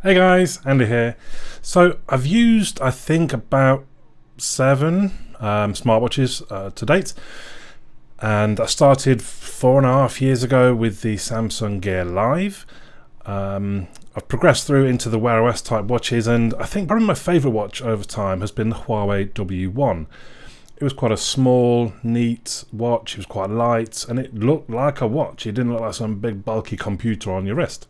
Hey guys, Andy here. So I've used, I think, about 7 smartwatches to date, and I started 4.5 years ago with the Samsung Gear Live. I've progressed through into the Wear OS type watches, and I think probably my favourite watch over time has been the Huawei W1. It was quite a small, neat watch. It was quite light, and it looked like a watch. It didn't look like some big bulky computer on your wrist.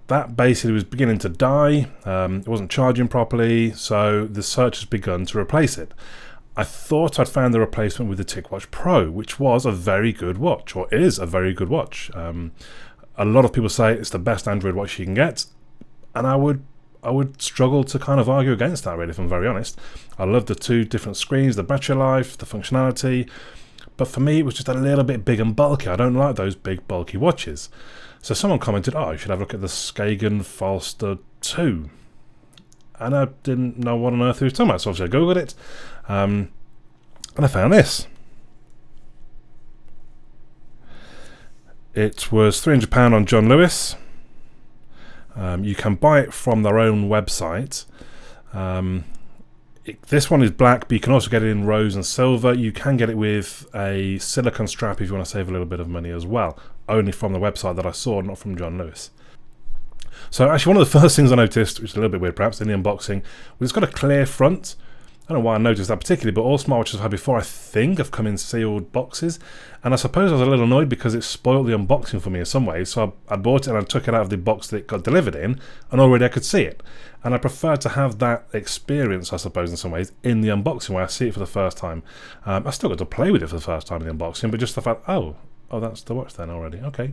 That basically was beginning to die. It wasn't charging properly, so the search has begun to replace it. I thought I'd found the replacement with the TicWatch Pro, which was a very good watch, or is a very good watch. A lot of people say it's the best Android watch you can get, and I would struggle to kind of argue against that, really, if I'm very honest. I love the 2 different screens, the battery life, the functionality, but for me it was just a little bit big and bulky. I don't like those big bulky watches. So someone commented, oh, you should have a look at the Skagen Falster 2. And I didn't know what on earth he was talking about, so obviously I googled it, and I found this. It was £300 on John Lewis. You can buy it from their own website. This one is black, but you can also get it in rose and silver. You can get it with a silicone strap if you want to save a little bit of money as well. Only from the website that I saw, not from John Lewis. So actually one of the first things I noticed, which is a little bit weird perhaps, in the unboxing, was it's got a clear front. I don't know why I noticed that particularly, but all smartwatches I've had before, I think, have come in sealed boxes. And I suppose I was a little annoyed because it spoiled the unboxing for me in some ways. So I bought it and I took it out of the box that it got delivered in, and already I could see it. And I prefer to have that experience, I suppose, in some ways, in the unboxing where I see it for the first time. I still got to play with it for the first time in the unboxing, but just the fact, oh, that's the watch then already. Okay.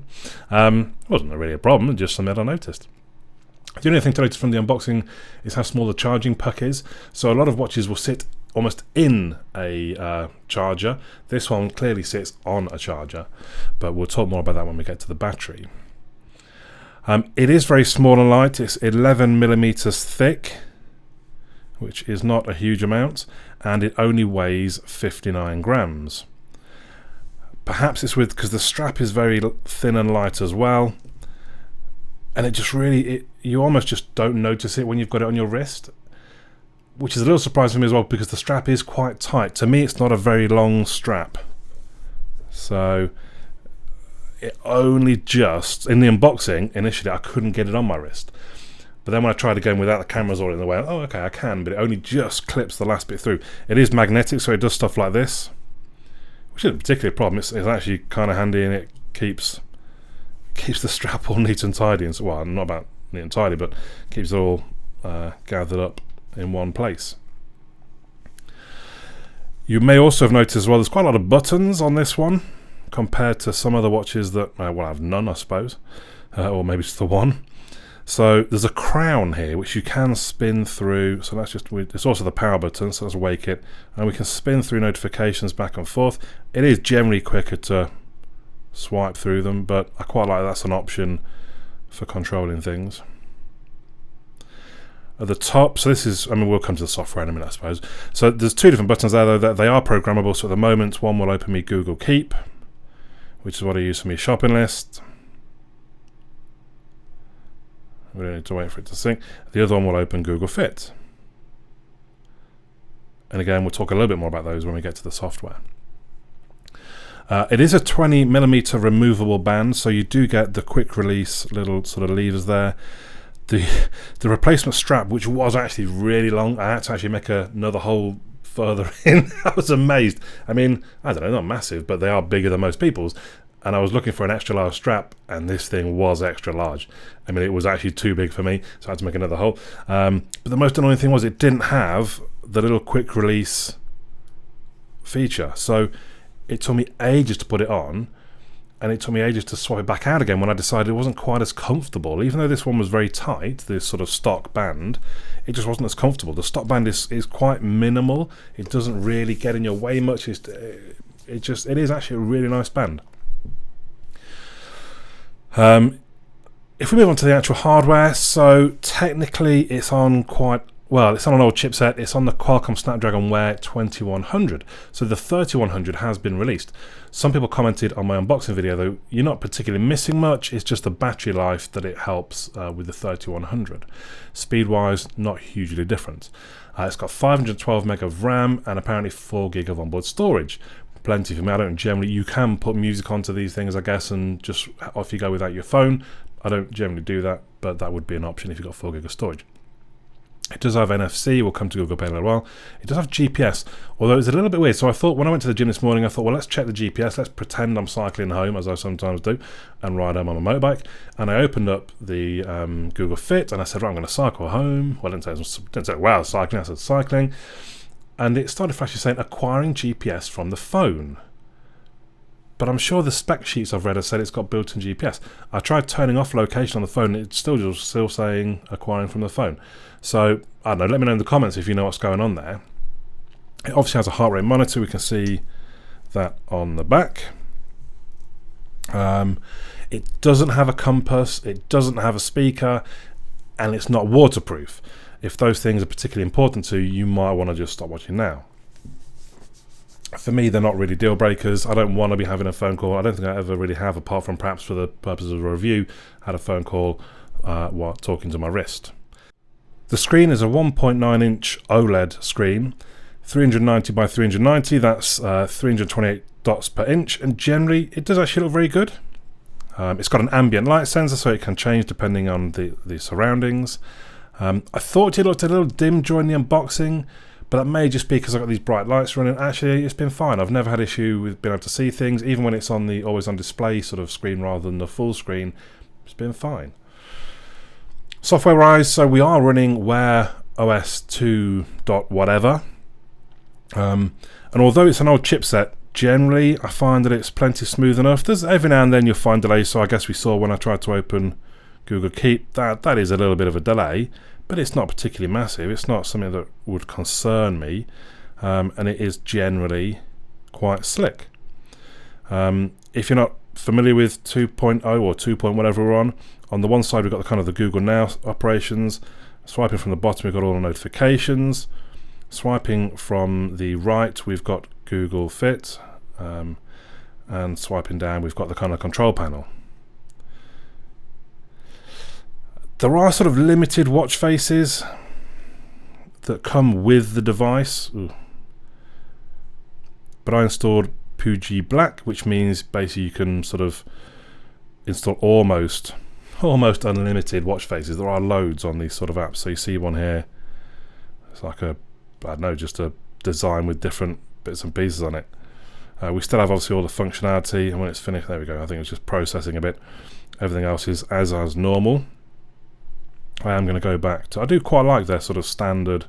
Wasn't really a problem, just something I noticed. The only thing to notice from the unboxing is how small the charging puck is. So a lot of watches will sit almost in a charger. This one clearly sits on a charger, but we'll talk more about that when we get to the battery. It is very small and light. It's 11 millimeters thick, which is not a huge amount, and it only weighs 59 grams. Perhaps it's because the strap is very thin and light as well, and it just really, you almost just don't notice it when you've got it on your wrist, which is a little surprising for me as well because the strap is quite tight. To me, it's not a very long strap, so it only just, in the unboxing initially, I couldn't get it on my wrist, but then when I tried again without the cameras all in the way, oh okay, I can, but it only just clips the last bit through. It is magnetic, so it does stuff like this, which isn't particularly a problem. It's actually kind of handy, and it keeps the strap all neat and tidy, and so, well, not about neat and tidy, but keeps it all gathered up in one place. You may also have noticed as well, there's quite a lot of buttons on this one compared to some other watches that will have none, I suppose, or maybe just the one. So there's a crown here which you can spin through. So that's just, it's also the power button, so let's wake it, and we can spin through notifications back and forth. It is generally quicker to swipe through them, but I quite like that's an option for controlling things. At the top, so this is, we'll come to the software in a minute, I suppose. So there's 2 different buttons there, though, that they are programmable. So at the moment, one will open me Google Keep, which is what I use for my shopping list. We don't need to wait for it to sync. The other one will open Google Fit. And again, we'll talk a little bit more about those when we get to the software. It is a 20 millimeter removable band, so you do get the quick release little sort of levers there. The replacement strap, which was actually really long, I had to actually make another hole further in. I was amazed. I don't know, not massive, but they are bigger than most people's. And I was looking for an extra large strap, and this thing was extra large. It was actually too big for me, so I had to make another hole. But the most annoying thing was it didn't have the little quick release feature. So it took me ages to put it on, and it took me ages to swap it back out again when I decided it wasn't quite as comfortable. Even though this one was very tight, this sort of stock band, it just wasn't as comfortable. The stock band is quite minimal. It doesn't really get in your way much. It is actually a really nice band. If we move on to the actual hardware, so technically it's on quite well, it's on an old chipset. It's on the Qualcomm Snapdragon Wear 2100. So the 3100 has been released. Some people commented on my unboxing video, though, you're not particularly missing much. It's just the battery life that it helps with the 3100. Speed-wise, not hugely different. It's got 512 meg of RAM and apparently 4 gig of onboard storage. Plenty for me. I don't generally, you can put music onto these things, I guess, and just off you go without your phone. I don't generally do that, but that would be an option if you've got 4 gig of storage. It does have NFC, we'll come to Google Pay in a little while. It does have GPS, although it's a little bit weird. So I thought, when I went to the gym this morning, I thought, well, let's check the GPS. Let's pretend I'm cycling home, as I sometimes do, and ride home on my motorbike. And I opened up the Google Fit, and I said, right, I'm going to cycle home. Well, it didn't say, wow, cycling. I said, cycling. And it started flashing saying, acquiring GPS from the phone. But I'm sure the spec sheets I've read have said it's got built-in GPS. I tried turning off location on the phone, it's still saying acquiring from the phone. So, I don't know, let me know in the comments if you know what's going on there. It obviously has a heart rate monitor, we can see that on the back. It doesn't have a compass, it doesn't have a speaker, and it's not waterproof. If those things are particularly important to you, you might want to just stop watching now. For me, they're not really deal breakers. I don't want to be having a phone call. I don't think I ever really have, apart from perhaps for the purposes of a review, had a phone call while talking to my wrist. The screen is a 1.9 inch OLED screen, 390 by 390, that's 328 dots per inch, and generally it does actually look very good. It's got an ambient light sensor, so it can change depending on the surroundings. I thought it looked a little dim during the unboxing, but that may just be because I've got these bright lights running. Actually, it's been fine. I've never had issue with being able to see things, even when it's on the always on display sort of screen rather than the full screen. It's been fine. Software-wise, so we are running Wear OS 2. whatever. And although it's an old chipset, generally I find that it's plenty smooth enough. There's every now and then you'll find delays, so I guess we saw when I tried to open Google Keep that is a little bit of a delay, but it's not particularly massive. It's not something that would concern me, and it is generally quite slick. If you're not familiar with 2.0 or 2. Whatever we're on the one side we've got the kind of the Google Now operations. Swiping from the bottom, we've got all the notifications. Swiping from the right, we've got Google Fit, and swiping down, we've got the kind of control panel. There are sort of limited watch faces that come with the device. Ooh. But I installed Puji Black, which means basically you can sort of install almost unlimited watch faces. There are loads on these sort of apps. So you see one here. It's like I don't know, just a design with different bits and pieces on it. We still have obviously all the functionality, and when it's finished, there we go. I think it's just processing a bit. Everything else is as normal. I am going to go back to, I do quite like their sort of standard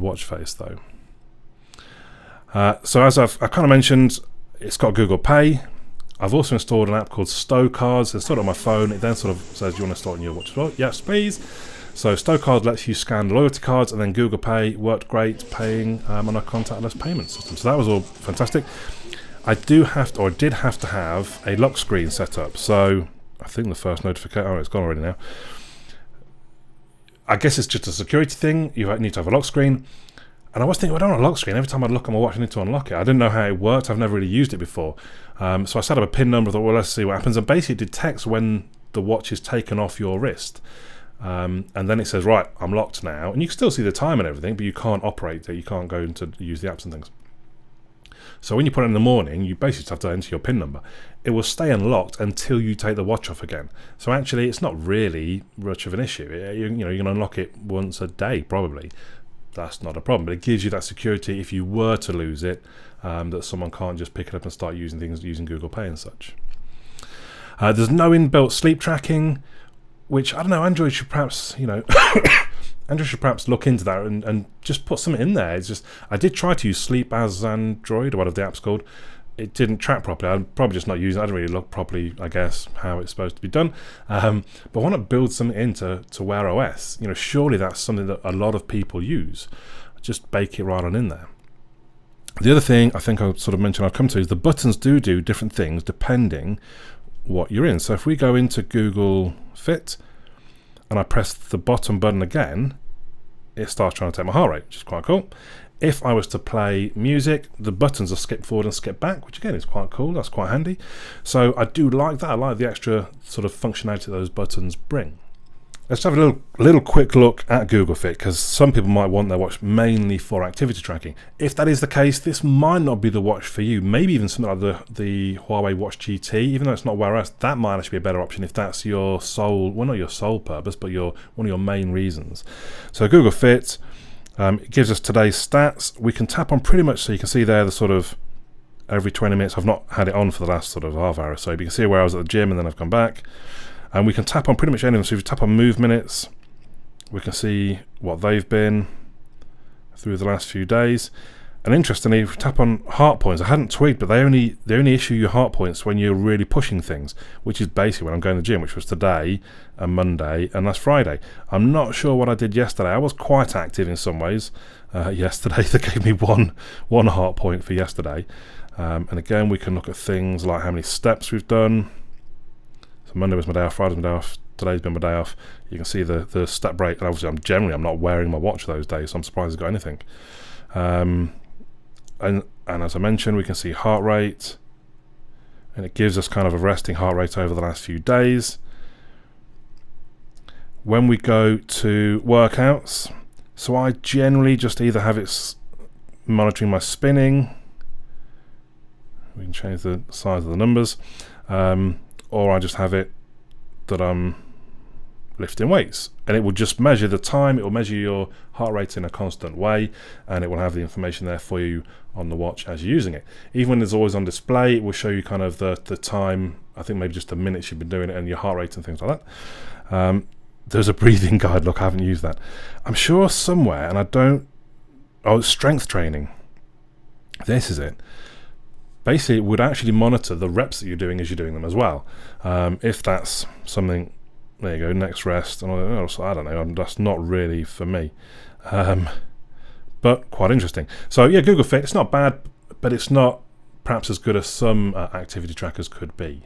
watch face though. So as I kind of mentioned, it's got Google Pay. I've also installed an app called Stow Cards. Installed it on my phone. It then sort of says, do you want to install it on your watch as well? Yes, please. So Stow Cards lets you scan loyalty cards, and then Google Pay worked great paying on a contactless payment system. So that was all fantastic. I did have to have a lock screen set up. So I think the first notification, oh, it's gone already now. I guess it's just a security thing. You need to have a lock screen. And I was thinking, well, I don't want a lock screen. Every time I look on my watch, I need to unlock it. I didn't know how it worked. I've never really used it before. So I set up a PIN number. I thought, well, let's see what happens. And basically it detects when the watch is taken off your wrist. And then it says, right, I'm locked now. And you can still see the time and everything, but you can't operate it. You can't go into use the apps and things. So when you put it in the morning, you basically have to enter your PIN number. It will stay unlocked until you take the watch off again. So actually, it's not really much of an issue. You can unlock it once a day, probably. That's not a problem. But it gives you that security if you were to lose it, that someone can't just pick it up and start using things using Google Pay and such. There's no inbuilt sleep tracking, which I don't know. Android should perhaps, Android should perhaps look into that and just put something in there. It's just, I did try to use Sleep as Android, or whatever the app's called. It didn't track properly. I'm probably just not using it. I didn't really look properly, I guess, how it's supposed to be done. But I want to build something into Wear OS. Surely that's something that a lot of people use. Just bake it right on in there. The other thing I think I'll sort of mention I'll come to is the buttons do different things depending what you're in. So if we go into Google Fit and I press the bottom button again, it starts trying to take my heart rate, which is quite cool. If I was to play music, the buttons are skip forward and skip back, which again is quite cool. That's quite handy. So I do like that. I like the extra sort of functionality that those buttons bring. Let's have a little quick look at Google Fit, because some people might want their watch mainly for activity tracking. If that is the case, this might not be the watch for you. Maybe even something like the Huawei Watch GT, even though it's not Wear OS, that might actually be a better option if that's your sole, well, not your sole purpose, but one of your main reasons. So Google Fit, it gives us today's stats. We can tap on pretty much, so you can see there the sort of every 20 minutes. I've not had it on for the last sort of half hour or so, but you can see where I was at the gym and then I've come back. And we can tap on pretty much anything. So if you tap on move minutes, we can see what they've been through the last few days. And interestingly, if we tap on heart points, I hadn't tweaked, but they only issue you heart points when you're really pushing things, which is basically when I'm going to the gym, which was today and Monday and last Friday. I'm not sure what I did yesterday. I was quite active in some ways yesterday. They gave me one heart point for yesterday. And again, we can look at things like how many steps we've done. Monday was my day off, Friday was my day off, today's been my day off. You can see the step break, and obviously I'm not wearing my watch those days, so I'm surprised it's got anything. And as I mentioned, we can see heart rate, and it gives us kind of a resting heart rate over the last few days. When we go to workouts, so I generally just either have it monitoring my spinning, we can change the size of the numbers, or I just have it that I'm lifting weights, and it will just measure the time. It will measure your heart rate in a constant way, and it will have the information there for you on the watch as you're using it. Even when it's always on display, it will show you kind of the time, I think maybe just the minutes you've been doing it and your heart rate and things like that. There's a breathing guide. Look, I haven't used that. I'm sure somewhere, and strength training. This is it. Basically, it would actually monitor the reps that you're doing as you're doing them as well. If that's something, there you go, next rest, and I don't know, that's not really for me. But quite interesting. So yeah, Google Fit, it's not bad, but it's not perhaps as good as some activity trackers could be.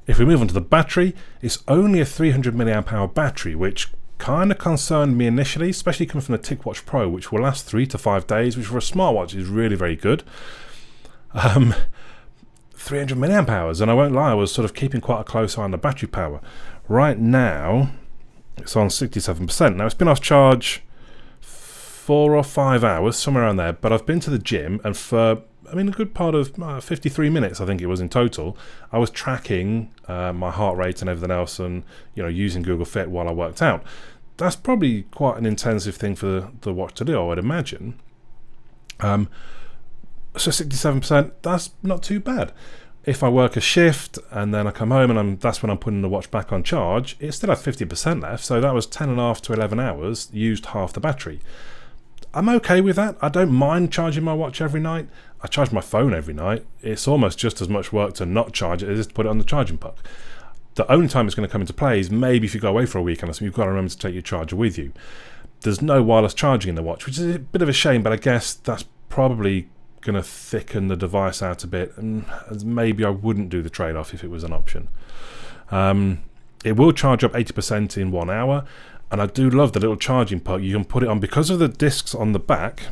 If we move on to the battery, it's only a 300 milliamp hour battery, which kind of concerned me initially, especially coming from the TicWatch Pro, which will last 3 to 5 days, which for a smartwatch is really very good. 300 milliamp hours, and I won't lie, I was sort of keeping quite a close eye on the battery power. Right now, it's on 67%. Now, it's been off charge 4 or 5 hours, somewhere around there, but I've been to the gym, and for, a good part of 53 minutes, I think it was in total, I was tracking my heart rate and everything else, and using Google Fit while I worked out. That's probably quite an intensive thing for the watch to do, I would imagine. So 67%, that's not too bad. If I work a shift and then I come home and that's when I'm putting the watch back on charge, it still has 50% left, so that was 10.5 to 11 hours, used half the battery. I'm okay with that. I don't mind charging my watch every night. I charge my phone every night. It's almost just as much work to not charge it as to put it on the charging puck. The only time it's going to come into play is maybe if you go away for a weekend, so you've got to remember to take your charger with you. There's no wireless charging in the watch, which is a bit of a shame, but I guess that's probably going to thicken the device out a bit, and maybe I wouldn't do the trade-off if it was an option. It will charge up 80% in 1 hour, and I do love the little charging puck. You can put it on, because of the discs on the back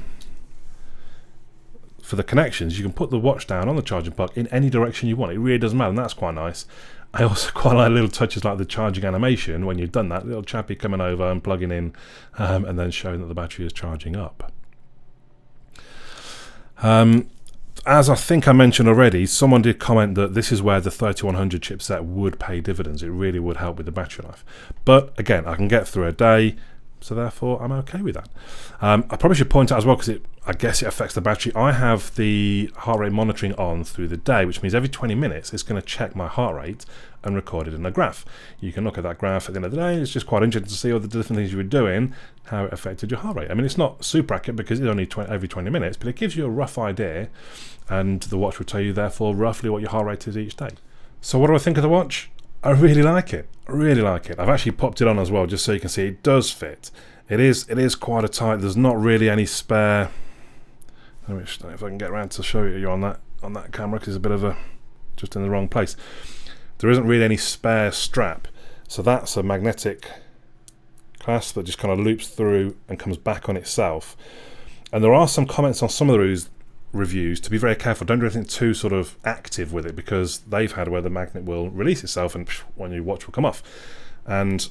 for the connections, you can put the watch down on the charging puck in any direction you want. It really doesn't matter, and that's quite nice. I also quite like little touches like the charging animation when you've done that, little chappy coming over and plugging in, and then showing that the battery is charging up. As I think I mentioned already, someone did comment that this is where the 3100 chipset would pay dividends. It really would help with the battery life. But again, I can get through a day, so therefore I'm okay with that. I probably should point out as well, because I guess it affects the battery. I have the heart rate monitoring on through the day, which means every 20 minutes it's going to check my heart rate and record it in a graph. You can look at that graph at the end of the day. It's just quite interesting to see all the different things you were doing, how it affected your heart rate. It's not super accurate because it's only every 20 minutes, but it gives you a rough idea, and the watch will tell you therefore roughly what your heart rate is each day. So what do I think of the watch? I really like it. I really like it. I've actually popped it on as well, just so you can see it does fit. It is quite a tight. There's not really any spare. Let me just know if I can get around to show you on that camera, because it's a bit of just in the wrong place. There isn't really any spare strap, so that's a magnetic clasp that just kind of loops through and comes back on itself. And there are some comments on some of the reviews to be very careful. Don't do anything too sort of active with it, because they've had where the magnet will release itself and when your watch will come off. And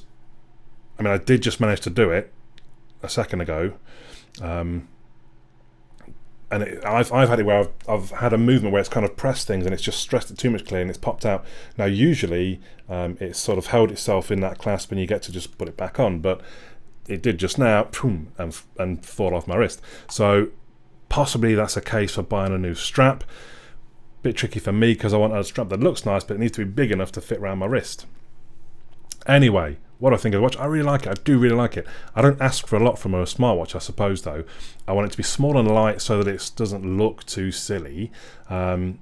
I mean, I did just manage to do it a second ago, and I've had it where I've had a movement where it's kind of pressed things and it's just stressed it too much clear and it's popped out. Now usually it's sort of held itself in that clasp and you get to just put it back on, but it did just now, boom, and fall off my wrist. So possibly that's a case for buying a new strap. Bit tricky for me because I want a strap that looks nice, but it needs to be big enough to fit around my wrist. Anyway, what do I think of the watch? I really like it. I do really like it. I don't ask for a lot from a smartwatch, I suppose, though. I want it to be small and light so that it doesn't look too silly, and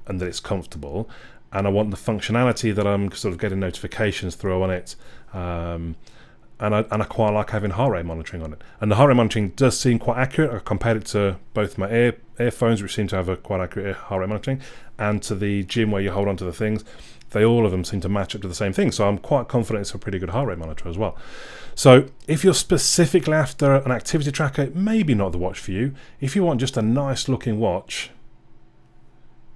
that it's comfortable. And I want the functionality that I'm sort of getting notifications through on it. And I quite like having heart rate monitoring on it. And the heart rate monitoring does seem quite accurate. I compared it to both my earphones, which seem to have a quite accurate heart rate monitoring, and to the gym where you hold on to the things. All of them seem to match up to the same thing. So I'm quite confident it's a pretty good heart rate monitor as well. So if you're specifically after an activity tracker, maybe not the watch for you. If you want just a nice looking watch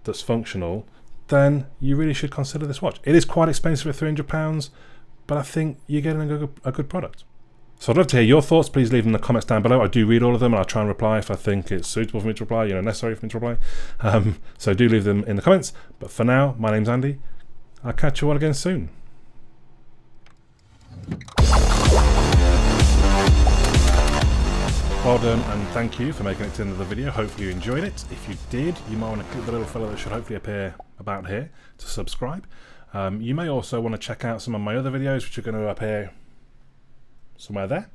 that's functional, then you really should consider this watch. It is quite expensive at £300, but I think you're getting a good product. So I'd love to hear your thoughts. Please leave them in the comments down below. I do read all of them and I'll try and reply if I think it's suitable for me to reply, necessary for me to reply. So do leave them in the comments. But for now, my name's Andy. I'll catch you all again soon. Well done, and thank you for making it to the end of the video. Hopefully you enjoyed it. If you did, you might want to click the little fellow that should hopefully appear about here to subscribe. You may also want to check out some of my other videos, which are going to appear somewhere there.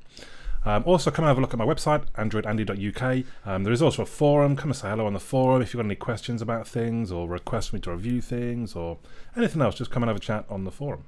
Also come and have a look at my website, androidandy.uk. There is also a forum. Come and say hello on the forum if you've got any questions about things or request me to review things or anything else. Just come and have a chat on the forum.